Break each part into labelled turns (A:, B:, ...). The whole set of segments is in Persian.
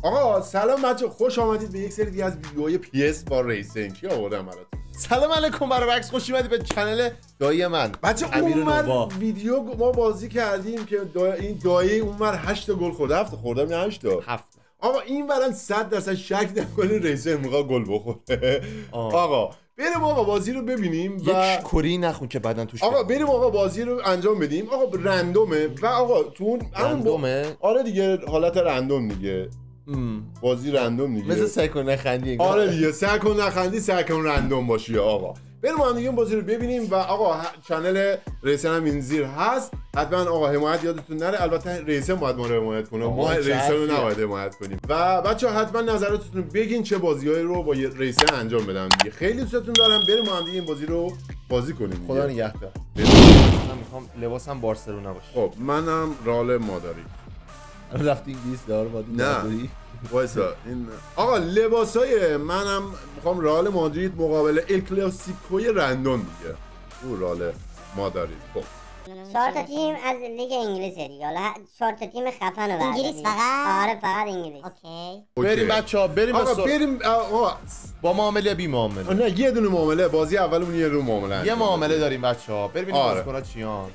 A: آقا سلام بچه، خوش آمدید به یک سری دیگه از ویدیوهای PS با ریسینگ. چی آوردم براتون؟
B: سلام علیکم برعکس، خوش اومدید به چنل دایی من.
A: بچه اونور ویدیو ما بازی کردیم که این دایی اونور 8 گل خورده. 7 خوردم یا 8 تا
B: 7.
A: آقا این برن 100% شک نکنید ریسینگ میخواد گل بخوره. آقا بریم آقا بازی رو ببینیم و
B: یک کری نخون که بعدن توش
A: آقا بریم آقا بازی رو انجام بدیم. آقا رندومه و آقا تو
B: رندومه؟
A: آره دیگه، حالت رندوم دیگه. بازی رندوم دیگه،
B: مثل سعی کن نخندی.
A: آره دیگه، سعی کن نخندی، سعی کن رندوم باشی. آقا بریم ما هم دیگه بازی رو ببینیم و آقا چنل ریسن هم این زیر هست، حتما آقا حمایت یادتون نره. البته ریسن باید ما رو حمایت کنه، ما ریسن رو نباید حمایت کنیم. و بچه‌ها حتما نظراتتون بگین چه بازیایی رو با ریسن انجام بدم دیگه. خیلی دوستتون دارم. بریم ما هم دیگه این بازی رو بازی کنیم.
B: خدا نگهدار. من میخوام لباسم بارسلونا باشه.
A: خب منم رئال مادرید.
B: رفتی انگلیس دار با
A: نه وایسا، این آقا لباسای منم میخوام رئال مادرید مقابل ال کلاسیکوی رندون دیگه. او رئال مادرید. خب
C: 4 تا تیم از لیگ انگلیسه دیگه. حالا 4 تا تیم خفن رو
D: انگلیس فقط؟
C: آره فقط انگلیس.
D: اوکی.
B: بریم بچه‌ها، بریم.
A: آقا بریم. آقا
B: با معامله بی معامله.
A: نه یه دونه معامله، بازی اولمون یه رو معامله.
B: یه معامله داریم بچه‌ها. بریم بازیکن‌ها چیان.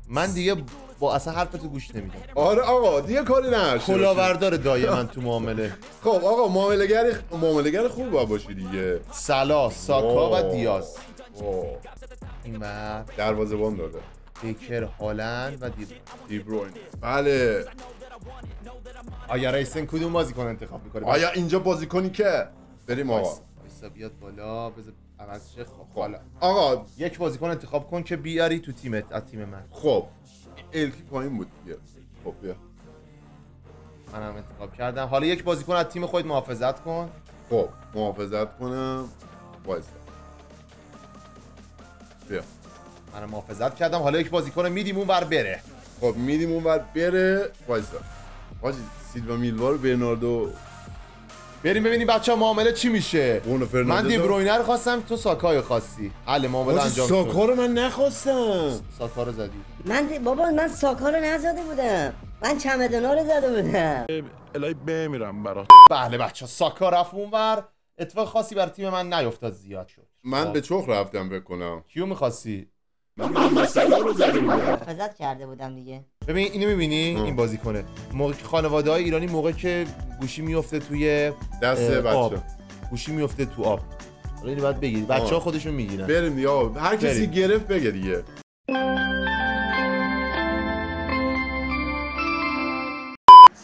B: من دیگه با اصلا حرفتو گوش نمیدم.
A: آره آقا دیگه کاری نشه.
B: کلاوردار دایی من تو معامله.
A: خب آقا معامله‌گر خوب باید باشی دیگه.
B: سلا، ساکا و دیاز. این مرد
A: دروازه‌بان داده.
B: بیکر، هالند و
A: دیبروین. بله.
B: آیا ریسن کدوم بازیکن انتخاب می‌کنه؟
A: آیا اینجا بازیکنی که بریم آقا.
B: وایسا بیاد بالا، بذار عوض شه. خب بالا.
A: آقا
B: یک بازیکن انتخاب کن که بیاری تو تیمت، از تیم من.
A: خب الکی پایین بود دیگه. خب بیا.
B: منم انتخاب کردم. حالا یک بازیکن از تیم خودت محافظت کن.
A: خب محافظت کنم. وایسا. بیا.
B: منم محافظت کردم. حالا یک بازیکن میدیم اون ور بره.
A: خب میدیم اون ور بره. وایسا. واجی سیلوا میلوا رو برناردو.
B: بریم ببینیم بچه‌ها معامله چی میشه. من دیبروینه رو خواستم، تو ساکا رو خواستی. حل معامله انجام شد.
A: ساکا رو من نخواستم.
B: ساکا رو زدی.
C: من ساکا رو نزده بودم. من چمدونا رو زده بودم.
E: الهی بمیرم برات.
B: بله بچه‌ها، ساکا رفت اونور. اتفاق خاصی بر تیم من نیفتاد، زیاد شد.
A: من به چخ رفتم بکنم.
B: کیو می‌خواستی؟
A: من ساکا رو زده بودم.
C: محافظت کرده بودم دیگه.
B: ببین اینو می‌بینی؟ این بازیکنه. موقع که خانواده‌های ایرانی موقع که گوشی میفته توی
A: دست بچه،
B: گوشی میفته تو آب. حالا اینو باید بگیری. بچه‌ها خودشون میگیرن.
A: بریم یا هر کسی گرفت بگه دیگه.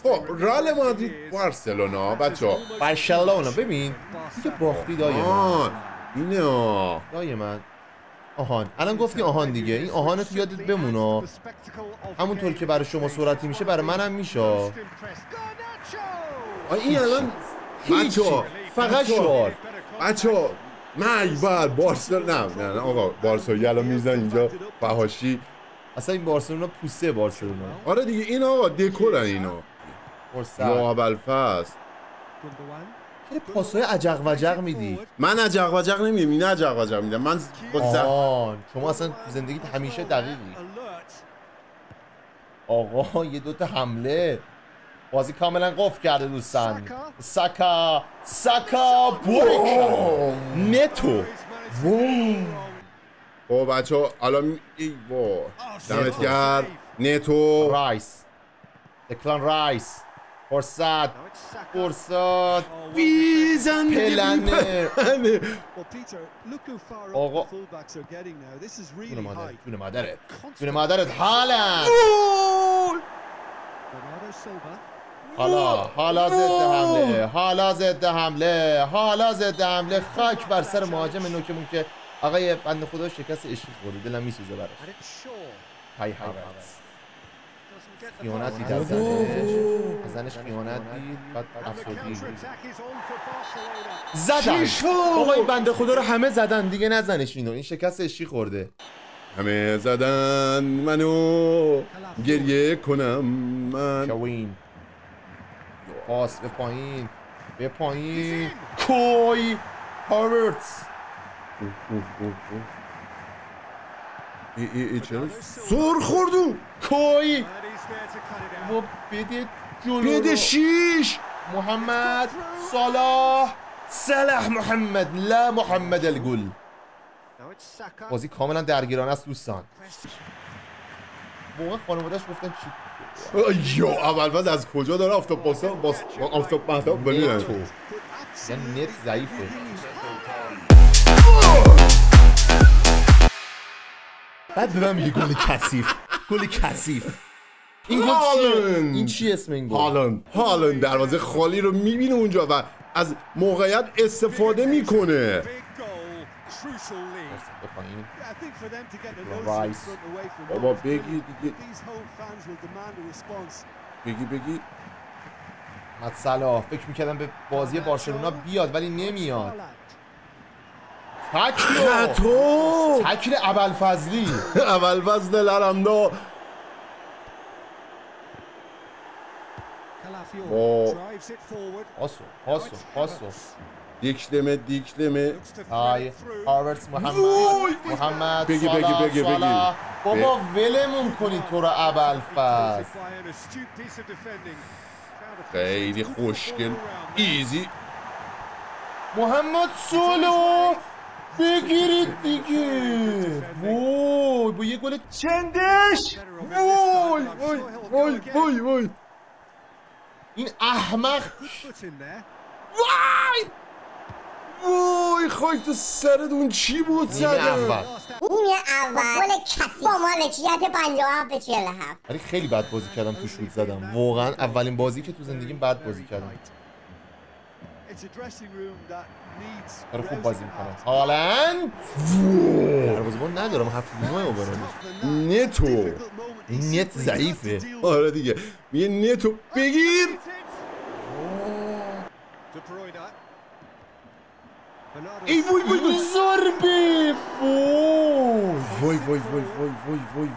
A: خب رئال مادرید بارسلونا بچه‌ها.
B: بارسلونا ببین دیگه باختی دایی من.
A: اینه
B: دایی من. آهان الان گفتی آهان دیگه. این آهان تو یادت بمونه. همونطور که برای شما صورتی میشه برای منم میشه.
A: این الان بچه‌ها
B: فقط شعار.
A: بچه‌ها من بعد بارسلونا نه آقا بارسا الان میزنن اینجا فحاشی.
B: اصلا این بارسلونا پوسته بارسلونا.
A: آره دیگه این آقا دکورن اینا. یا ابوالفضل
B: چرا پاسای عجق وجق میدی؟
A: من عجق وجق نمیدم، این عجق وجق میدم. من
B: شما اصلا تو زندگیت همیشه دقیقی. آقا یه دوتا حمله بازی کاملا قفل کرده دوستان. ساکا بوریکا نتو.
A: او بچه‌ها الان دمت گرم نتو.
B: رایس، دکلان رایس. فرصت پلنه. آقا جون مادرت هالند. حالا ضد حمله خاک بر سر مهاجم نوکمون که آقای بنده خدا شکست عشقی خورده. دلم میسوزه براش. های خیانت دید از زنش خیانت دید، بعد افسردگی زدن. آقا این بنده خدا رو همه زدن دیگه، نزنش اینو. این شکست عشقی خورده.
A: همه زدن منو گریه کنم من.
B: شوین پاس به پایین کوی هاورتس.
A: چرا سر خوردو
B: کوی و بده جلو
A: بده
B: رو.
A: شیش.
B: محمد صلاح محمد لا محمد الگل. بازی کاملا درگیرانه است دوستان. موقع خانواده‌اش گفتن چی
A: یا اول فاز از کجا داره آفتاب باسا آفتاب مهتاب ببینن
B: تو یعنی نت ضعیفه. بعد به من میگه گل کثیف. گل کثیف. این گل چیه؟ این چی اسم این گل؟
A: هالند دروازه خالی رو میبینه اونجا و از موقعیت استفاده میکنه.
B: رایس
A: بابا بگی دیگه. بگی
B: محمد صلاح فکر میکردم به بازی بارسلونا بیاد ولی نمیاد. تکل ابوالفضلی
A: ابوالفضل لرمدا.
B: پاسو
A: دیکلمه
B: های هاورتس محمد
A: بگی
B: بابا ولمون کنی تو رو ابوالفضل.
A: خیلی خوشگل ایزی.
B: محمد سولو بگیرید دیگه. وای با یه گل چندش.
A: وای
B: این احمق.
A: وای خاک تو سرت. اون چی بود
B: نیمه اول
C: گل کسی با مالکیت 57 به 47.
B: ولی خیلی بد بازی کردم تو شوت زدم. واقعا اولین بازی که تو زندگیم بد بازی کردم. داره خوب بازی میکنه. هالند دروازه‌بان ندارم 79 اوورالش.
A: نتو
B: این نت ضعیفه.
A: آره دیگه میگه نتو بگیر. ای وای
B: ضربه.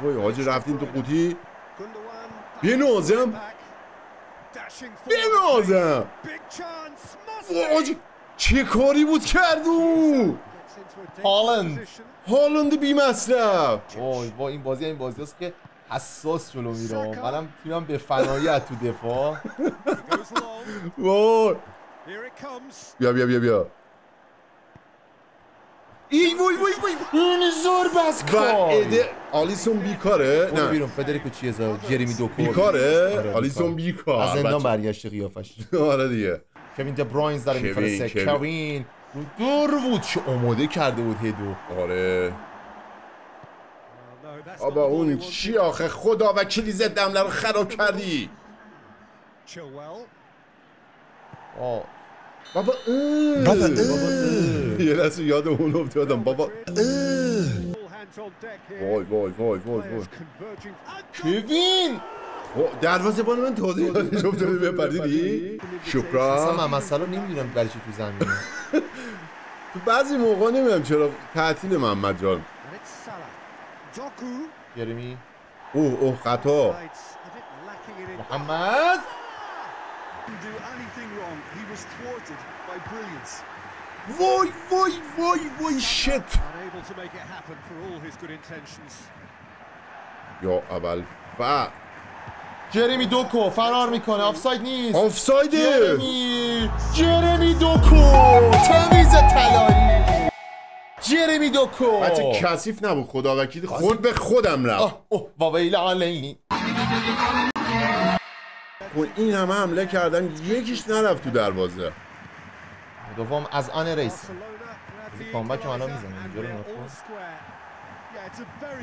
A: وای حاجی رفتیم تو قوطی. بنازم حاجی چه کاری بود کردو. هالند بی مصرف.
B: وای این بازی هست که حساس جلو میره. منم تیمم به فنایی از تو دفاع.
A: وای بیا ای وای
B: این ضربه از کار.
A: آلیسون بیکاره.
B: نه بیرون. فدریکو چیزا جرمی دوکو
A: بیکاره. آلیسون بیکار
B: از زندان برگشته قیافش.
A: آره دیگه.
B: کوین د بروینز داره میفرسته. کوین رو دور بود چه آماده کرده بود هدو.
A: آره بابا اون چی آخه خدا وکیلی زد دمله رو خراب کردی. بابا یه لحظه یاد اون افتادم. بابا وای
B: کوین
A: دروازه بان من تازه یادش افتاده بپردیدی. شکرا.
B: اصلا محمد صلاح نمیدونم برای چی تو زمینه.
A: تو بعضی موقع نمیدونم چرا تعطیل محمد جان.
B: جرمی
A: اوه خطا.
B: محمد
A: وای شت. یا اول
B: جرمی دوکو فرار میکنه. آفساید نیست.
A: آفسایده.
B: جرمی دوکو تمیز طلایی. جرمی دوکو
A: بچه کثیف نبود خدا وکیلی. خورد به خودم رفت.
B: واویل علی.
A: این همه حمله کردن یکیش نرفت تو دروازه.
B: دوم از آن ریس. کامبک حالا میزنه اینجا رو نکن.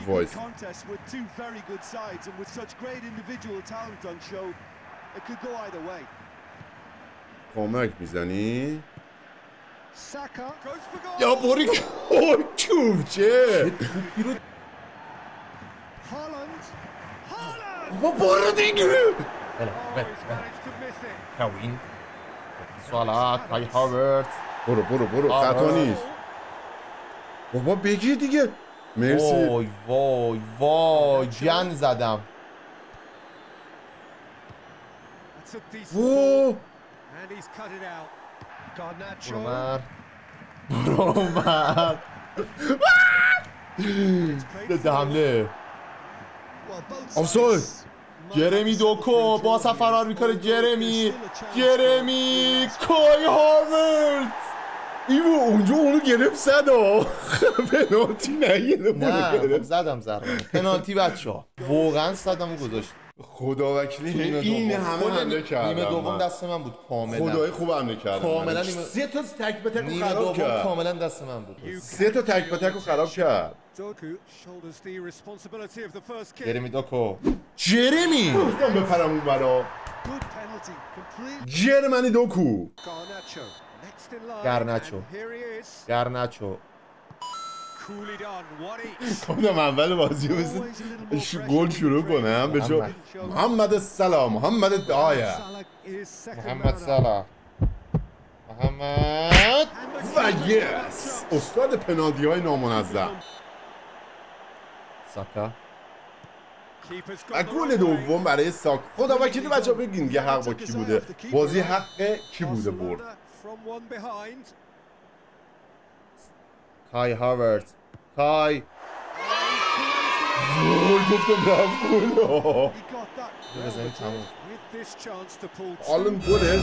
A: وایس کامک میزنی؟ یا باری کوچه بابا برو دیگه.
B: کوین سالات های هاورت.
A: برو خطا نیست. بابا بگیر دیگه. مرسی.
B: وای جن زدم. برو ده حمله.
A: آفساید.
B: جرمی دوکو با فرار میکنه. جرمی کای هاورد
A: ایو اونجا اونو گرفت زد پنالتی
B: نه زدم ضربه پنالتی بچه‌ها واقعا صدمو گذاشت.
A: خدا وکیلی این همه حمله کردم.
B: نیمه دوم دست من بود کاملا.
A: خدای خوب حمله کردم.
B: کاملا
A: سه تا تک به تک
B: نیمه
A: خراب
B: دوم
A: کرد.
B: کاملا دست من بود.
A: سه تا تک به تک خراب کرد.
B: جرمی دوکو
A: گفتم بپرم اون برا. جرمنی دوکو.
B: گرناچو
A: گفتم اول بازی بزن گل شروع کنم به جو محمد صلاح محمد دایا
B: محمد صلاح محمد
A: و یس استاد پنالتی های نامنظم.
B: ساکا
A: و گل دوم برای ساک. خدا وکیلی بچه ها بگین یه حق با کی بوده. بازی حق کی بوده برد.
B: کای هاورد وای
A: گفتم رفت گل
B: بزنیم تموم.
A: آلن گله.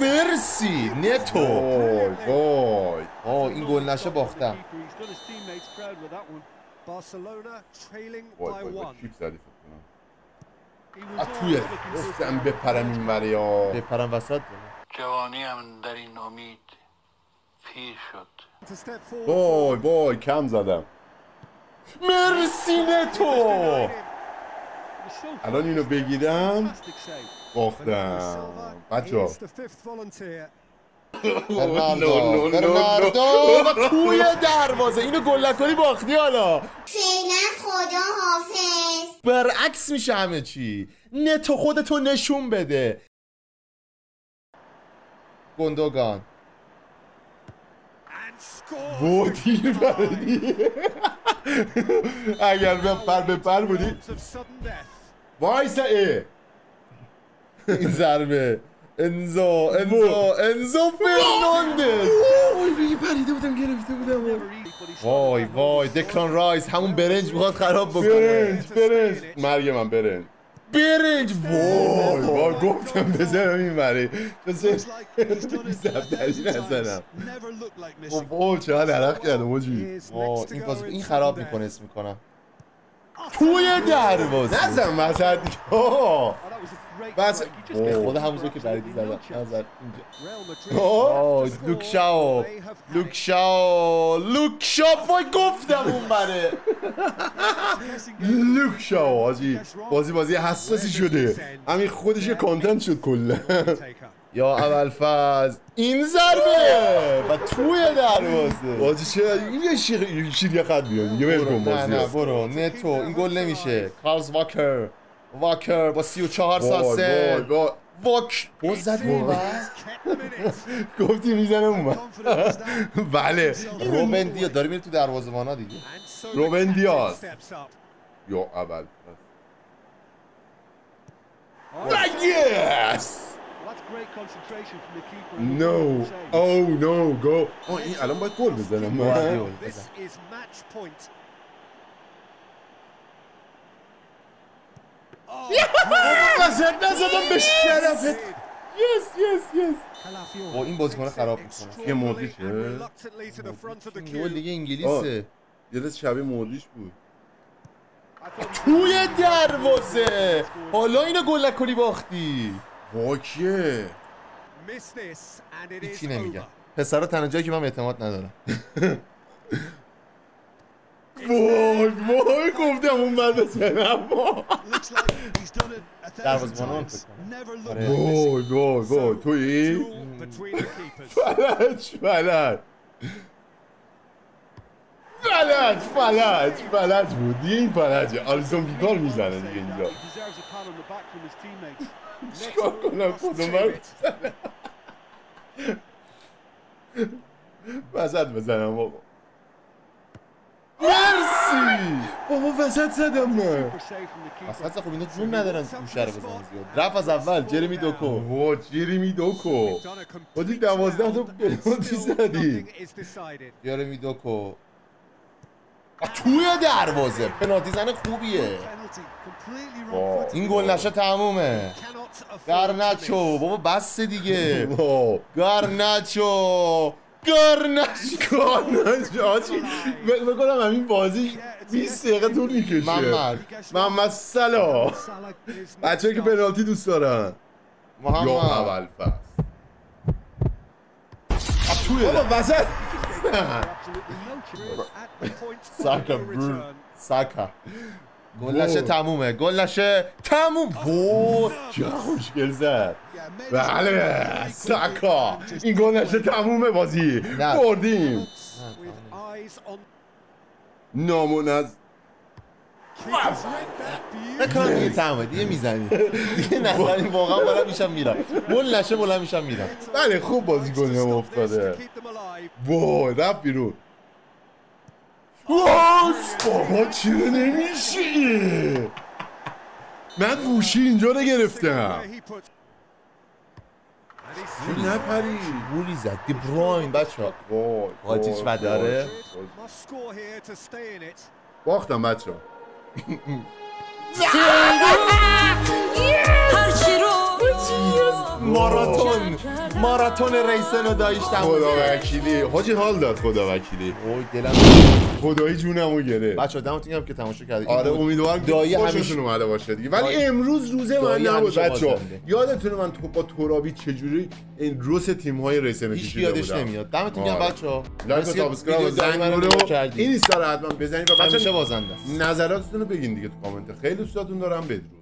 B: مرسی نتو.
A: وای
B: این گل نشه باختم.
A: وای کیپ زدی فکر کنم. توی گفتم بپرم این وری ها
B: بپرم وسط.
D: جوانیم در این امید پیر شد.
A: وای کم زدم.
B: مرسی نتو.
A: الان اینو بگیرم باختم بچه ها.
B: برناردو و توی دروازه اینو گل نکنی باختی. حالا
F: فعلا خدا حافظ.
B: برعکس میشه همه چی. نتو خودتو نشون بده. گوندوگان
A: وای تیر بردی. اگر بپر بودی وایسا
B: این ضربه انزو فرناندز.
A: وای پریده بودم گرفته بودم.
B: وای دکلان رایس همون برنج میخواد خراب بکنه.
A: برنج مرگ من برنج. وای گفتم بزنم این بری زبدری نزنم. وای چه حال عرق کردم آجی.
B: این خراب میکنه اسم میکنم توی دروازه.
A: نزن وسط بس
B: خود همونجا که بریدی زدم نظر اینجا. لوکشاو وای گفتم اون بره.
A: لوکشاو آجی بازی حساسی شده. همین خودش یه کانتنت شد کلا.
B: یا ابوالفضل این ضربه و توی دروازه.
A: آجی چه این یه شیر خط بیاد دیگه ول کن بازی.
B: نه برو نتو این گل نمیشه. کارلز واکر با 34 سال سن. واک باز زد اون
A: گفتی میزنه اون. بله
B: روبن دیاز داره میره تو دروازه‌بانا دیگه.
A: روبن دیاز یا اول و یس نو گو. این الان باید گل بزنم. نزدم به شرفت. یس
B: با این بازیکن خراب میکنه.
A: یه مودریچه
B: گل دیگه انگلیسه.
A: یه شبیه مودریچ بود.
B: توی دروازه. حالا اینو گل نکنی باختی.
A: واکیه
B: هیچی نمیگم. پسرا تنها جایی که من اعتماد ندارم.
A: وای گفتم اون بعد بزنم.
B: دروازه‌بان فکر کنم.
A: وای تویی فلج بود دیگه. این فلجه آلیسون بیکار میزنه دیگه اینجا. چیکار کنم خودم وسط بزنم بابا.
B: مرسی
A: بابا وسط زدم من.
B: وسط خب اینا جون ندارن گوشه رو بزنن زیاد. رفت از اول جرمی دوکو.
A: بودی 12 تا پنالتی زدی.
B: جرمی دوکو توی دروازه پنالتی زن خوبیه. این گل نشه تمومه. گارناچو بابا بس دیگه. گارناچو
A: آجی بکنم همین بازی 20 دقیقه طول میکشه. محمد صلاح بچه که پنالتی دوست دارن. یا اول فصل توی بابا وسط
B: ساکا گل نشه تمومه. گل نشه تموم.
A: چه خوشگل زد. بله ساکا این گل نشه تمومه بازی بردیم. نامون
B: بکنم دیگه تمامه دیگه میزنی دیگه نزنی واقعا بلند میشم میرم. گل نشه بلند میشم میرم.
A: بله خوب بازی گل افتاده. وای رفت بیرون. بابا چرا نمیشه؟ من گوشی اینجا رو گرفتم. نپری
B: گولی زد دی بروین بچه ها. قاتیش وداره
A: باختم بچه ها.
B: ماراتون ریسن رو دایشتم.
A: خدا وکیلی حاجی حال داد. خدا وکیلی
B: اوی دلم
A: خدایی جونمو گرفت.
B: بچه‌ها دمتون گرم که تماشا کردید.
A: آره امیدوارم
B: دایی
A: خوشتون اومده باشه دیگه. ولی امروز روزه من نبود بچه‌ها. یادتونه من با ترابی چجوری این روز تیم‌های ریسن کشیده بودم؟
B: یادش نمیاد. دمتون گرم بچه‌ها.
A: لایک و سابسکرایب و زنگ رو این اینستا رو حتما بزنید و بچه‌ها
B: بازنده
A: نظراتتون رو بگین دیگه تو کامنت. خیلی دوستاتون دارم. بدرود.